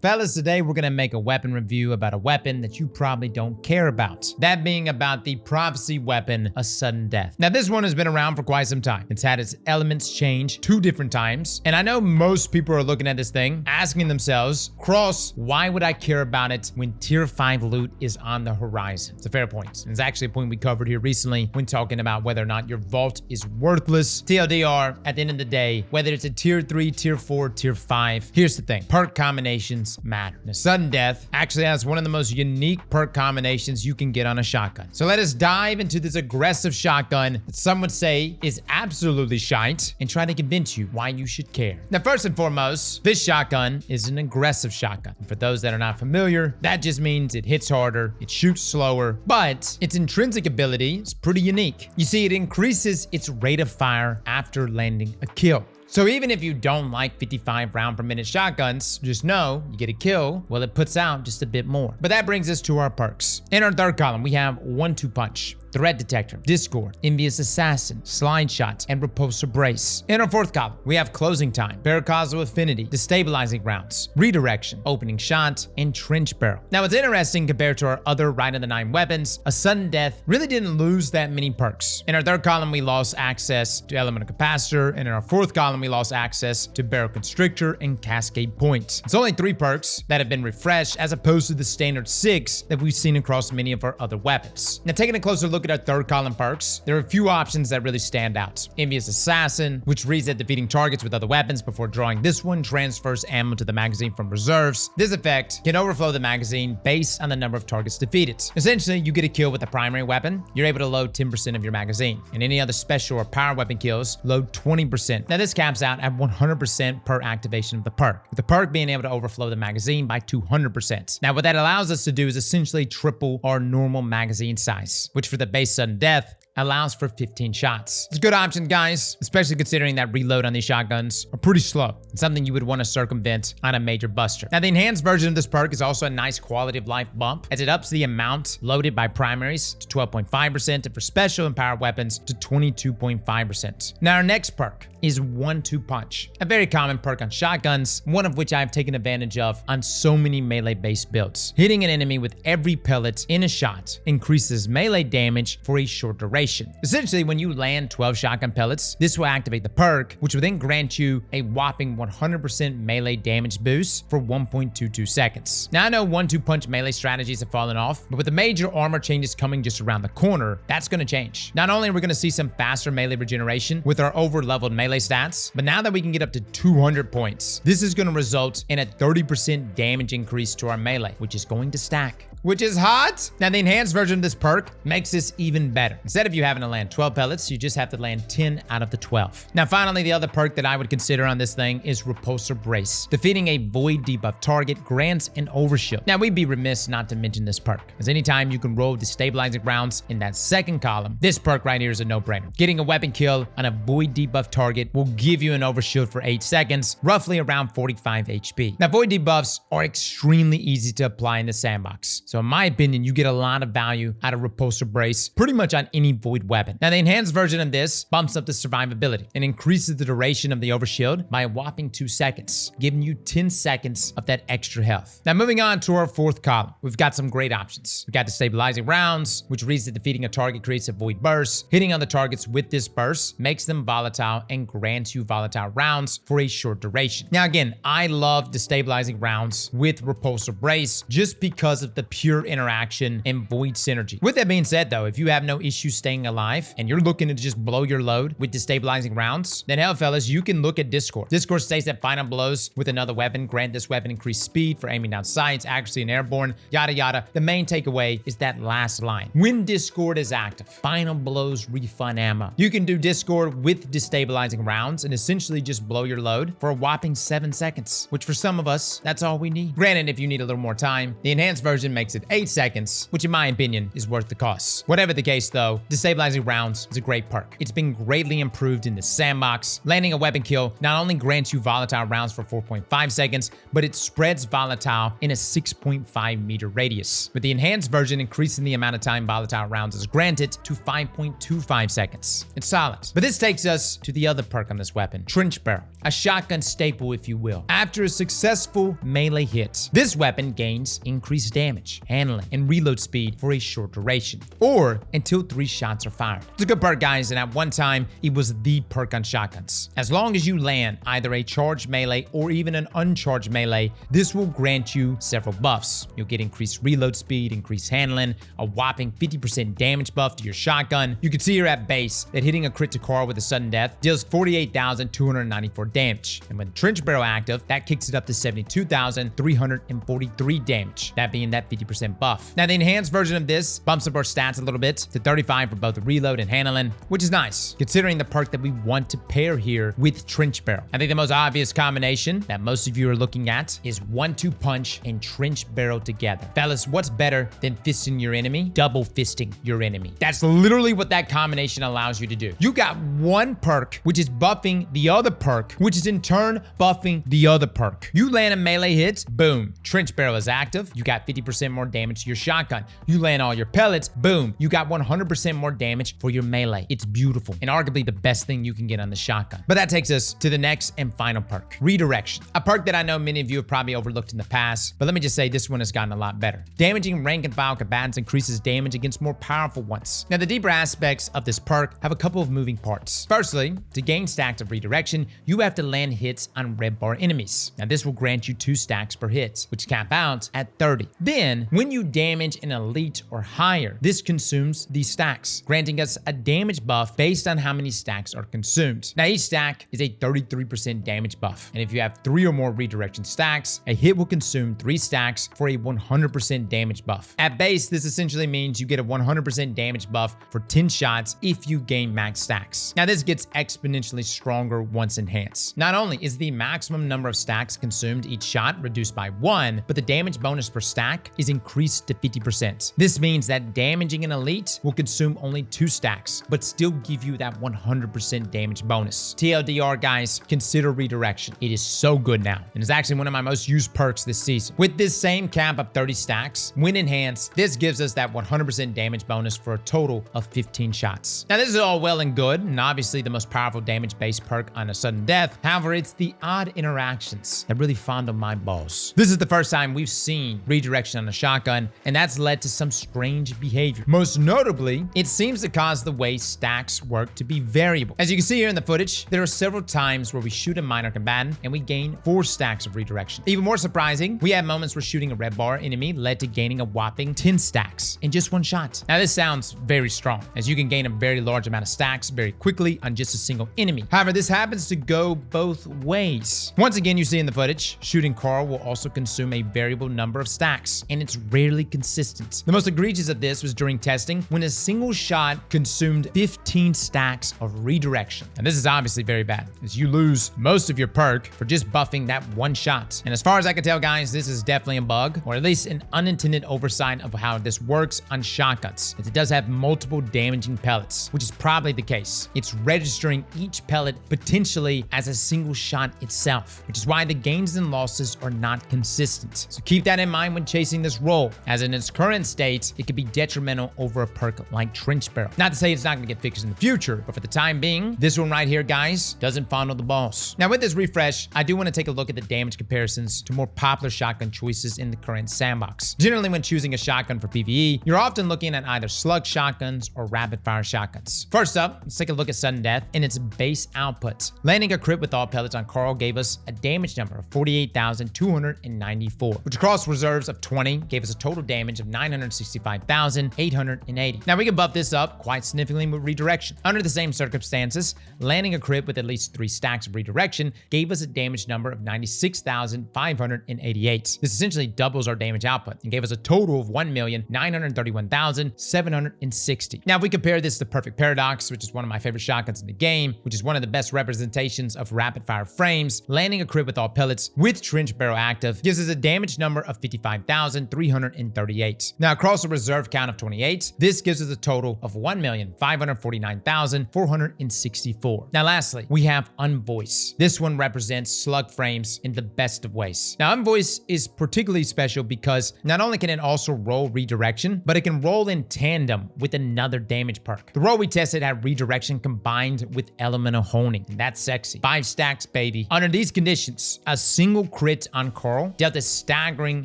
Fellas, today we're gonna make a weapon review about a weapon that you probably don't care about. That being about the prophecy weapon, A Sudden Death. Now this one has been around for quite some time. It's had its elements change 2 different times. And I know most people are looking at this thing, asking themselves, Cross, why would I care about it when tier 5 loot is on the horizon? It's a fair point. And it's actually a point we covered here recently when talking about whether or not your vault is worthless. TLDR, at the end of the day, whether it's a tier 3, tier 4, tier 5, here's the thing. Perk combinations matter. Now, Sudden Death actually has one of the most unique perk combinations you can get on a shotgun. So let us dive into this aggressive shotgun that some would say is absolutely shite and try to convince you why you should care. Now, first and foremost, this shotgun is an aggressive shotgun. And for those that are not familiar, that just means it hits harder, it shoots slower, but its intrinsic ability is pretty unique. You see, it increases its rate of fire after landing a kill. So even if you don't like 55 round per minute shotguns, just know you get a kill, well, it puts out just a bit more. But that brings us to our perks. In our third column, we have 1-2 punch, Threat Detector, Discord, Envious Assassin, Slide Shot, and Repulsor Brace. In our fourth column, we have Closing Time, Paracausal Affinity, Destabilizing Rounds, Redirection, Opening Shot, and Trench Barrel. Now, what's interesting compared to our other Rite of the 9 weapons, A Sudden Death really didn't lose that many perks. In our third column, we lost access to Elemental Capacitor, and in our fourth column, we lost access to Barrel Constrictor and Cascade Point. It's only 3 perks that have been refreshed as opposed to the standard 6 that we've seen across many of our other weapons. Now, taking a closer look at our third column perks, there are a few options that really stand out. Envious Assassin, which reads that defeating targets with other weapons before drawing this one transfers ammo to the magazine from reserves. This effect can overflow the magazine based on the number of targets defeated. Essentially, you get a kill with the primary weapon, you're able to load 10% of your magazine, and any other special or power weapon kills load 20%. Now this caps out at 100% per activation of the perk, with the perk being able to overflow the magazine by 200%. Now what that allows us to do is essentially triple our normal magazine size, which for the base Sudden Death allows for 15 shots. It's a good option, guys, especially considering that reload on these shotguns are pretty slow. It's something you would want to circumvent on a major buster. Now, the enhanced version of this perk is also a nice quality of life bump, as it ups the amount loaded by primaries to 12.5% and for special and power weapons to 22.5%. Now, our next perk is 1-2 punch, a very common perk on shotguns, one of which I've taken advantage of on so many melee-based builds. Hitting an enemy with every pellet in a shot increases melee damage for a short duration. Essentially, when you land 12 shotgun pellets, this will activate the perk, which will then grant you a whopping 100% melee damage boost for 1.22 seconds. Now, I know 1-2 punch melee strategies have fallen off, but with the major armor changes coming just around the corner, that's going to change. Not only are we going to see some faster melee regeneration with our over-leveled melee stats, but now that we can get up to 200 points, this is going to result in a 30% damage increase to our melee, which is going to stack, which is hot. Now, the enhanced version of this perk makes this even better. Instead of you having to land 12 pellets, you just have to land 10 out of the 12. Now, finally, the other perk that I would consider on this thing is Repulsor Brace. Defeating a void debuff target grants an overshield. Now, we'd be remiss not to mention this perk, as anytime you can roll destabilizing rounds in that second column, this perk right here is a no-brainer. Getting a weapon kill on a void debuff target will give you an overshield for 8 seconds, roughly around 45 HP. Now, void debuffs are extremely easy to apply in the sandbox. So in my opinion, you get a lot of value out of Repulsor Brace pretty much on any void weapon. Now, the enhanced version of this bumps up the survivability and increases the duration of the overshield by a whopping 2 seconds, giving you 10 seconds of that extra health. Now, moving on to our fourth column, we've got some great options. We've got Destabilizing Rounds, which reads that defeating a target creates a void burst. Hitting on the targets with this burst makes them volatile and grants you volatile rounds for a short duration. Now, again, I love Destabilizing Rounds with Repulsor Brace just because of the pure interaction and void synergy. With that being said, though, if you have no issue staying alive and you're looking to just blow your load with Destabilizing Rounds, then hell, fellas, you can look at Discord. Discord states that final blows with another weapon grant this weapon increased speed for aiming down sights, accuracy, and airborne, yada yada. The main takeaway is that last line. When Discord is active, final blows refund ammo. You can do Discord with Destabilizing Rounds and essentially just blow your load for a whopping 7 seconds, which for some of us, that's all we need. Granted, if you need a little more time, the enhanced version makes it 8 seconds, which in my opinion is worth the cost. Whatever the case though, Destabilizing Rounds is a great perk. It's been greatly improved in the sandbox. Landing a weapon kill not only grants you volatile rounds for 4.5 seconds, but it spreads volatile in a 6.5 meter radius, with the enhanced version increasing the amount of time volatile rounds is granted to 5.25 seconds. It's solid. But this takes us to the other perk on this weapon, Trench Barrel, a shotgun staple if you will. After a successful melee hit, this weapon gains increased damage, handling, and reload speed for a short duration, or until 3 shots are fired. It's a good perk, guys, and at one time, it was the perk on shotguns. As long as you land either a charged melee or even an uncharged melee, this will grant you several buffs. You'll get increased reload speed, increased handling, a whopping 50% damage buff to your shotgun. You can see here at base that hitting a crit to Carl with a sudden death deals 48,294 damage. And when Trench Barrel active, that kicks it up to 72,343 damage, that being that 50% buff. Now, the enhanced version of this bumps up our stats a little bit to 35 for both the reload and handling, which is nice, considering the perk that we want to pair here with Trench Barrel. I think the most obvious combination that most of you are looking at is 1-2 punch and Trench Barrel together. Fellas, what's better than fisting your enemy? Double fisting your enemy. That's literally what that combination allows you to do. You got one perk, which is buffing the other perk, which is in turn buffing the other perk. You land a melee hit, boom, Trench Barrel is active. You got 50% more damage to your shotgun. You land all your pellets, boom, you got 100% more damage for your melee. It's beautiful and arguably the best thing you can get on the shotgun. But that takes us to the next and final perk, Redirection. A perk that I know many of you have probably overlooked in the past, but let me just say this one has gotten a lot better. Damaging rank and file combatants increases damage against more powerful ones. Now, the deeper aspects of this perk have a couple of moving parts. Firstly, to gain stacks of Redirection, you have to land hits on red bar enemies. Now, this will grant you 2 stacks per hit, which cap out at 30. Then, when you damage an elite or higher, this consumes these stacks, granting us a damage buff based on how many stacks are consumed. Now, each stack is a 33% damage buff, and if you have 3 or more Redirection stacks, a hit will consume 3 stacks for a 100% damage buff. At base, this essentially means you get a 100% damage buff for 10 shots if you gain max stacks. Now, this gets exponentially stronger once enhanced. Not only is the maximum number of stacks consumed each shot reduced by 1, but the damage bonus per stack is increased to 50%. This means that damaging an elite will consume only 2 stacks, but still give you that 100% damage bonus. TLDR, guys, consider Redirection. It is so good now, and it's actually one of my most used perks this season. With this same cap of 30 stacks, when enhanced, this gives us that 100% damage bonus for a total of 15 shots. Now, this is all well and good, and obviously the most powerful damage-based perk on a sudden death. However, it's the odd interactions that really fondle my balls. This is the first time we've seen Redirection on a shotgun, and that's led to some strange behavior. Most notably, it seems to cause the way stacks work to be variable. As you can see here in the footage, there are several times where we shoot a minor combatant and we gain 4 stacks of Redirection. Even more surprising, we have moments where shooting a red bar enemy led to gaining a whopping 10 stacks in just 1 shot. Now, this sounds very strong, as you can gain a very large amount of stacks very quickly on just a single enemy. However, this happens to go both ways. Once again, you see in the footage, shooting Carl will also consume a variable number of stacks, and it's rarely consistent. The most egregious of this was during testing, when a single shot consumed 15 stacks of Redirection. And this is obviously very bad, as you lose most of your perk for just buffing that 1 shot. And as far as I can tell, guys, this is definitely a bug, or at least an unintended oversight of how this works on shotguns, as it does have multiple damaging pellets, which is probably the case. It's registering each pellet potentially as a single shot itself, which is why the gains and losses are not consistent. So keep that in mind when chasing this role, as in its current state, it could be detrimental over a perk like Trench Barrel. Not to say it's not going to get fixed in the future, but for the time being, this one right here, guys, doesn't fondle the balls. Now, with this refresh, I do want to take a look at the damage comparisons to more popular shotgun choices in the current sandbox. Generally, when choosing a shotgun for PvE, you're often looking at either slug shotguns or rapid fire shotguns. First up, let's take a look at sudden death and its base output. Landing a crit with all pellets on Carl gave us a damage number of 48,294, which across reserves of 20 gave us a total damage of 965,880. Now, we can buff this up quite significantly with Redirection. Under the same circumstances, landing a crit with at least 3 stacks of Redirection gave us a damage number of 96,588. This essentially doubles our damage output and gave us a total of 1,931,760. Now, if we compare this to Perfect Paradox, which is one of my favorite shotguns in the game, which is one of the best representations of rapid fire frames, landing a crit with all pellets with Trench Barrel active gives us a damage number of 55,338. Now, across a reserve count of 28, this gives us a total of 1,549,464. Now, lastly, we have Unvoice. This one represents slug frames in the best of ways. Now, Unvoice is particularly special because not only can it also roll Redirection, but it can roll in tandem with another damage perk. The roll we tested had Redirection combined with elemental elemental honing. And that's sexy. 5 stacks, baby. Under these conditions, a single crit on Coral dealt a staggering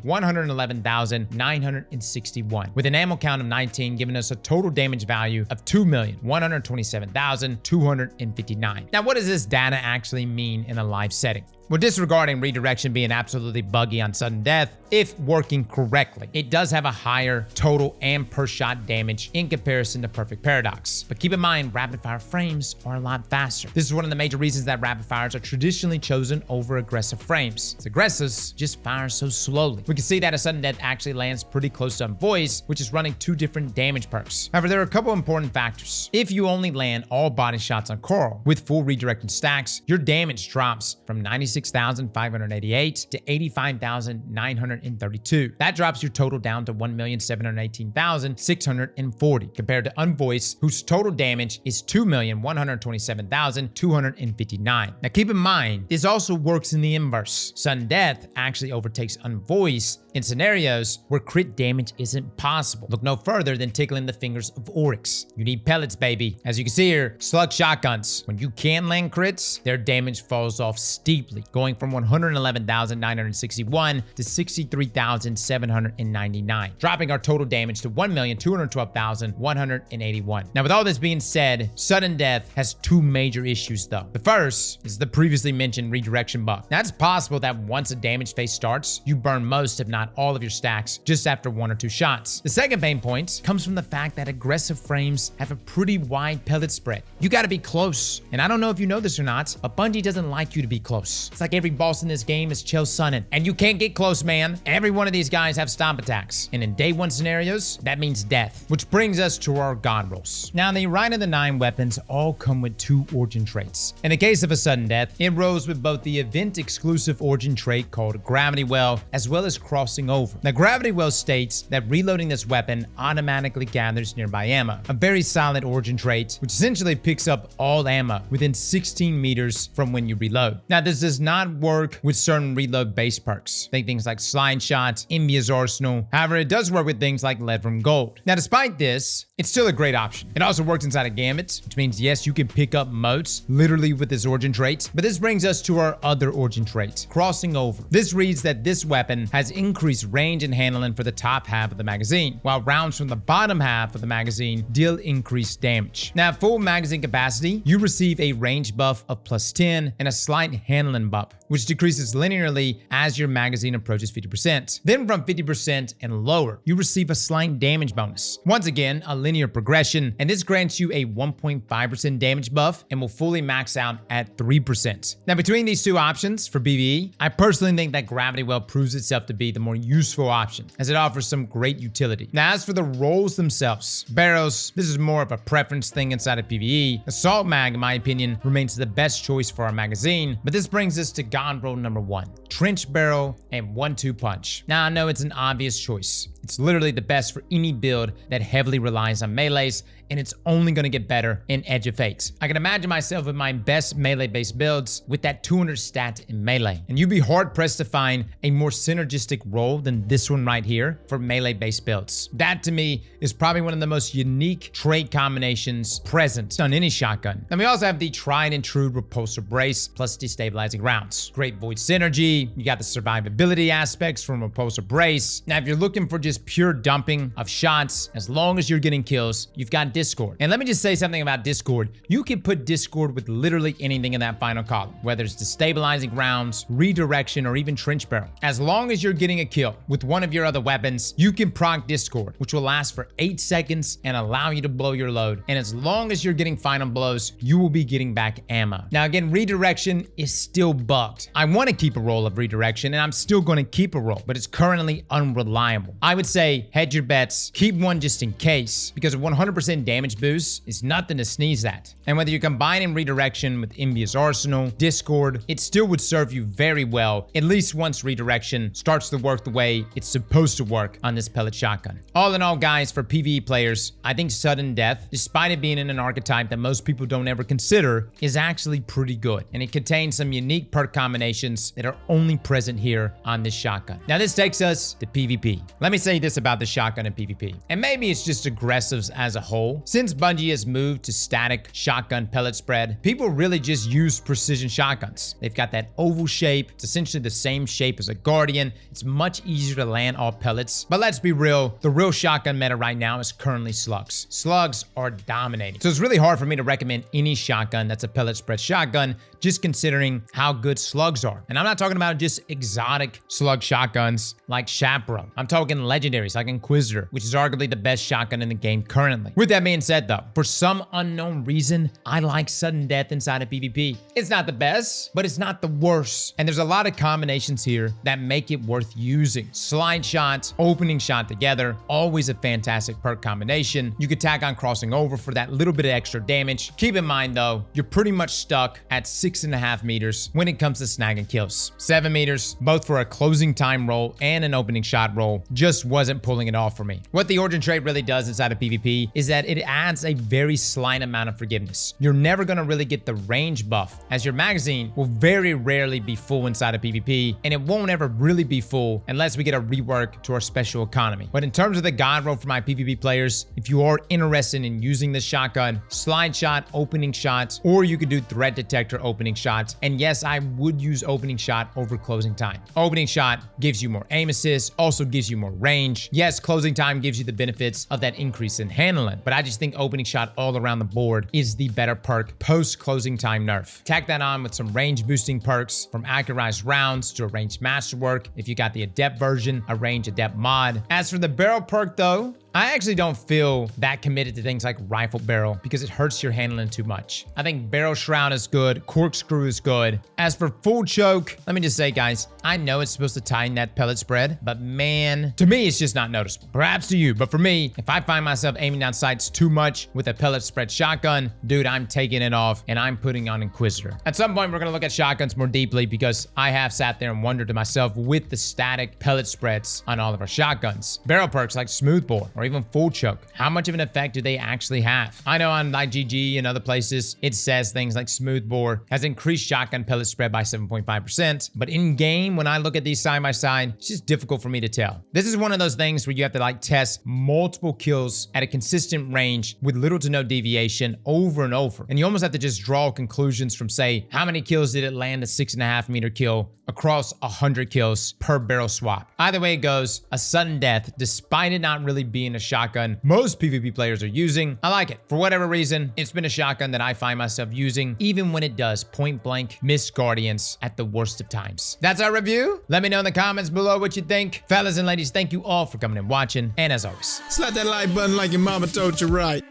111,961, with an ammo count of 19, giving us a total damage value of 2,127,259. Now, what does this data actually mean in a live setting? Well, disregarding redirection being absolutely buggy on sudden death, if working correctly, it does have a higher total and per shot damage in comparison to Perfect Paradox. But keep in mind, rapid fire frames are a lot faster. This is one of the major reasons that rapid fires are traditionally chosen over aggressive frames. As aggressives just fire so slowly. We can see that a sudden death actually lands pretty close to Envious, which is running 2 different damage perks. However, there are a couple important factors. If you only land all body shots on Coral with full redirected stacks, your damage drops from 96,588 to 85,932. That drops your total down to 1,718,640 compared to Envious, whose total damage is 2,127,259. Now keep in mind, this also works in the inverse. Sudden death actually overtakes Envious in scenarios where crit damage isn't possible. Look no further than tickling the fingers of Oryx. You need pellets, baby. As you can see here, slug shotguns. When you can land crits, their damage falls off steeply, going from 111,961 to 63,799, dropping our total damage to 1,212,181. Now, with all this being said, sudden death has 2 major issues though. The first is the previously mentioned redirection bug. Now, it's possible that once a damage phase starts, you burn most, if not all, of your stacks just after 1 or 2 shots. The second pain point comes from the fact that aggressive frames have a pretty wide pellet spread. You gotta be close. And I don't know if you know this or not, but Bungie doesn't like you to be close. It's like every boss in this game is Chill Sunnin', and you can't get close, man. Every one of these guys have stomp attacks, and in day 1 scenarios, that means death. Which brings us to our god rolls. Now, the Rite of the 9 weapons all come with 2 origin traits. In the case of a sudden death, it rolls with both the event-exclusive origin trait called Gravity Well, as well as Crossing Over. Now, Gravity Well states that reloading this weapon automatically gathers nearby ammo, a very solid origin trait, which essentially picks up all ammo within 16 meters from when you reload. Now, this does not work with certain reload base perks. Think things like Slide Shot, Envious Arsenal. However, it does work with things like Lead from Gold. Now, despite this, it's still a great option. It also works inside of Gambits, which means yes, you can pick up motes literally with this origin trait. But this brings us to our other origin trait, Crossing Over. This reads that this weapon has increased range and handling for the top half of the magazine, while rounds from the bottom half of the magazine deal increased damage. Now, at full magazine capacity, you receive a range buff of +10 and a slight handling buff, which decreases linearly as your magazine approaches 50%. Then from 50% and lower, you receive a slight damage bonus. Once again, a linear progression, and this grants you a 1.5% damage buff and will fully max out at 3%. Now, between these 2 options for PvE, I personally think that Gravity Well proves itself to be the more useful option, as it offers some great utility. Now, as for the rolls themselves, barrels, this is more of a preference thing inside of PvE. Assault Mag, in my opinion, remains the best choice for our magazine, but this brings us to god roll number 1, Trench Barrel and 1-2 Punch. Now, I know it's an obvious choice. It's literally the best for any build that heavily relies on melees, and it's only going to get better in Edge of Fate. I can imagine myself with my best melee-based builds with that 200 stat in melee, and you'd be hard-pressed to find a more synergistic role than this one right here for melee-based builds. That, to me, is probably one of the most unique trait combinations present on any shotgun. And we also have the tried and true Repulsor Brace plus Destabilizing Rounds. Great void synergy. You got the survivability aspects from Repulsor Brace. Now, if you're looking for just pure dumping of shots, as long as you're getting kills, you've got Discord. And let me just say something about Discord. You can put Discord with literally anything in that final column, whether it's Destabilizing Rounds, Redirection, or even Trench Barrel. As long as you're getting a kill with one of your other weapons, you can proc Discord, which will last for 8 seconds and allow you to blow your load. And as long as you're getting final blows, you will be getting back ammo. Now again, Redirection is still bugged. I want to keep a roll of Redirection, and I'm still going to keep a roll, but it's currently unreliable. I would say hedge your bets, keep one just in case, because a 100% damage boost is nothing to sneeze at. And whether you're combining Redirection with Envious Arsenal, Discord, it still would serve you very well, at least once Redirection starts to work the way it's supposed to work on this pellet shotgun. All in all, guys, for PvE players, I think Sudden Death, despite it being in an archetype that most people don't ever consider, is actually pretty good. And it contains some unique unique perk combinations that are only present here on this shotgun. Now this takes us to PvP. Let me say this about the shotgun in PvP, and maybe it's just aggressives as a whole. Since Bungie has moved to static shotgun pellet spread, people really just use precision shotguns. They've got that oval shape. It's essentially the same shape as a Guardian. It's much easier to land all pellets. But let's be real, the real shotgun meta right now is currently slugs. Slugs are dominating. So it's really hard for me to recommend any shotgun that's a pellet spread shotgun, just considering how good slugs are. And I'm not talking about just exotic slug shotguns like Chaperone. I'm talking legendaries like Inquisitor, which is arguably the best shotgun in the game currently. With that being said though, for some unknown reason, I like sudden death inside of PvP. It's not the best, but it's not the worst. And there's a lot of combinations here that make it worth using. Slide shot, opening shot together, always a fantastic perk combination. You could tag on crossing over for that little bit of extra damage. Keep in mind though, you're pretty much stuck at 6.5 meters when it comes to snagging kills. 7 meters, both for a closing time roll and an opening shot roll, just wasn't pulling it off for me. What the origin trait really does inside of PvP is that it adds a very slight amount of forgiveness. You're never gonna really get the range buff, as your magazine will very rarely be full inside of PvP, and it won't ever really be full unless we get a rework to our special economy. But in terms of the god roll for my PvP players, if you are interested in using this shotgun, slide shot, opening shots, or you could do threat detector opening shots. And yes, I would use opening shot over closing time. Opening shot gives you more aim assist, also gives you more range. Yes, closing time gives you the benefits of that increase in handling, but I just think opening shot all around the board is the better perk post closing time nerf. Tack that on with some range boosting perks, from accurized rounds to a ranged masterwork. If you got the adept version, a range adept mod. As for the barrel perk though, I actually don't feel that committed to things like rifle barrel because it hurts your handling too much. I think barrel shroud is good, corkscrew is good. As for full choke, let me just say guys, I know it's supposed to tighten that pellet spread, but man, to me it's just not noticeable. Perhaps to you, but for me, if I find myself aiming down sights too much with a pellet spread shotgun, dude, I'm taking it off and I'm putting on Inquisitor. At some point, we're gonna look at shotguns more deeply because I have sat there and wondered to myself with the static pellet spreads on all of our shotguns. Barrel perks like smoothbore or even full choke, how much of an effect do they actually have? I know on like GG and other places, it says things like smoothbore has increased shotgun pellet spread by 7.5%, but in game, when I look at these side by side, it's just difficult for me to tell. This is one of those things where you have to like test multiple kills at a consistent range with little to no deviation over and over. And you almost have to just draw conclusions from, say, how many kills did it land a 6.5 meter kill across 100 kills per barrel swap. Either way it goes, a sudden death, despite it not really being a shotgun most PvP players are using, I like it. For whatever reason, it's been a shotgun that I find myself using, even when it does point blank miss Guardians at the worst of times. That's our review. Let me know in the comments below what you think. Fellas and ladies, thank you all for coming and watching, and as always, slap that like button like your mama told you right.